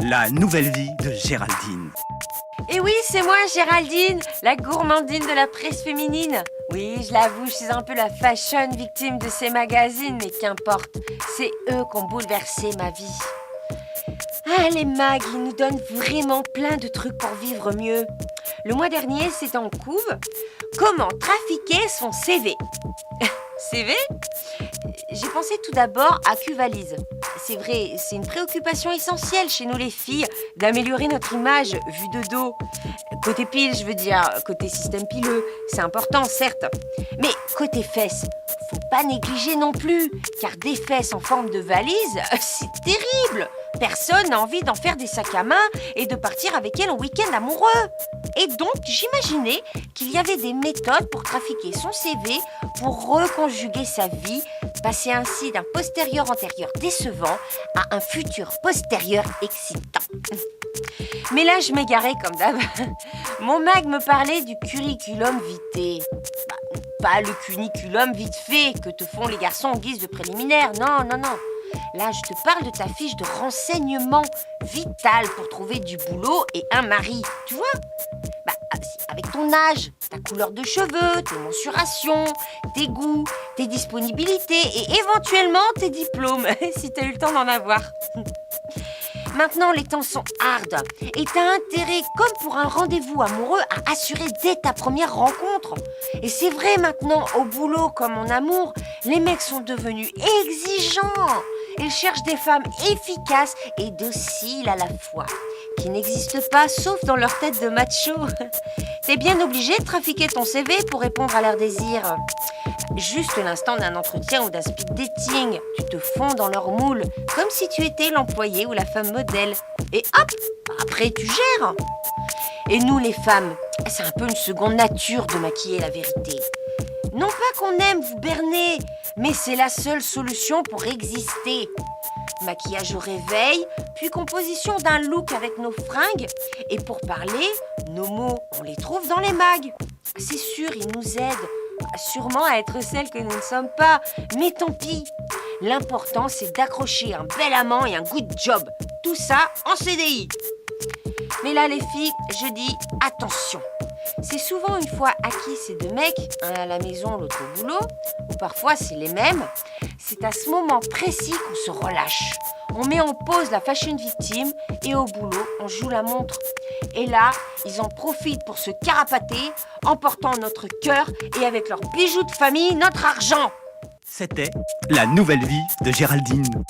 La nouvelle vie de Géraldine. Et oui, c'est moi, Géraldine, la gourmandine de la presse féminine. Oui, je l'avoue, je suis un peu la fashion victime de ces magazines, mais qu'importe, c'est eux qui ont bouleversé ma vie. Ah, les mags, ils nous donnent vraiment plein de trucs pour vivre mieux. Le mois dernier, c'était en couve. Comment trafiquer son CV? CV? J'ai pensé tout d'abord à Q-Valise. C'est vrai, c'est une préoccupation essentielle chez nous les filles d'améliorer notre image vue de dos. Côté pile, je veux dire, côté système pileux, c'est important certes. Mais côté fesses, faut pas négliger non plus, car des fesses en forme de valise, c'est terrible. Personne n'a envie d'en faire des sacs à main et de partir avec elles en week-end amoureux. Et donc, j'imaginais qu'il y avait des méthodes pour trafiquer son CV, pour reconjuguer sa vie, passer ainsi d'un postérieur antérieur décevant à un futur postérieur excitant. Mais là, je m'égarais comme d'hab. Mon mag me parlait du curriculum vitae. Pas le cuniculum vite fait que te font les garçons en guise de préliminaire. Non. Là, je te parle de ta fiche de renseignement vital pour trouver du boulot et un mari. Tu vois ? Avec ton âge, ta couleur de cheveux, tes mensurations, tes goûts, tes disponibilités et éventuellement tes diplômes, si tu as eu le temps d'en avoir. Maintenant, les temps sont hard et tu as intérêt, comme pour un rendez-vous amoureux, à assurer dès ta première rencontre. Et c'est vrai maintenant, au boulot comme en amour, les mecs sont devenus exigeants. Ils cherchent des femmes efficaces et dociles à la fois, qui n'existent pas sauf dans leur tête de macho. T'es bien obligé de trafiquer ton CV pour répondre à leurs désirs. Juste l'instant d'un entretien ou d'un speed dating, tu te fonds dans leur moule, comme si tu étais l'employé ou la femme modèle. Et hop, après tu gères. Et nous les femmes, c'est un peu une seconde nature de maquiller la vérité. Non pas qu'on aime vous berner, mais c'est la seule solution pour exister. Maquillage au réveil, puis composition d'un look avec nos fringues. Et pour parler, nos mots, on les trouve dans les mags. C'est sûr, ils nous aident. Sûrement à être celles que nous ne sommes pas. Mais tant pis. L'important, c'est d'accrocher un bel amant et un good job. Tout ça en CDI. Mais là, les filles, je dis attention. C'est souvent une fois acquis ces deux mecs, un à la maison, l'autre au boulot, ou parfois c'est les mêmes. C'est à ce moment précis qu'on se relâche. On met en pause la fashion victime et au boulot, on joue la montre. Et là, ils en profitent pour se carapater, emportant notre cœur et avec leurs bijoux de famille, notre argent. C'était La nouvelle vie de Géraldine.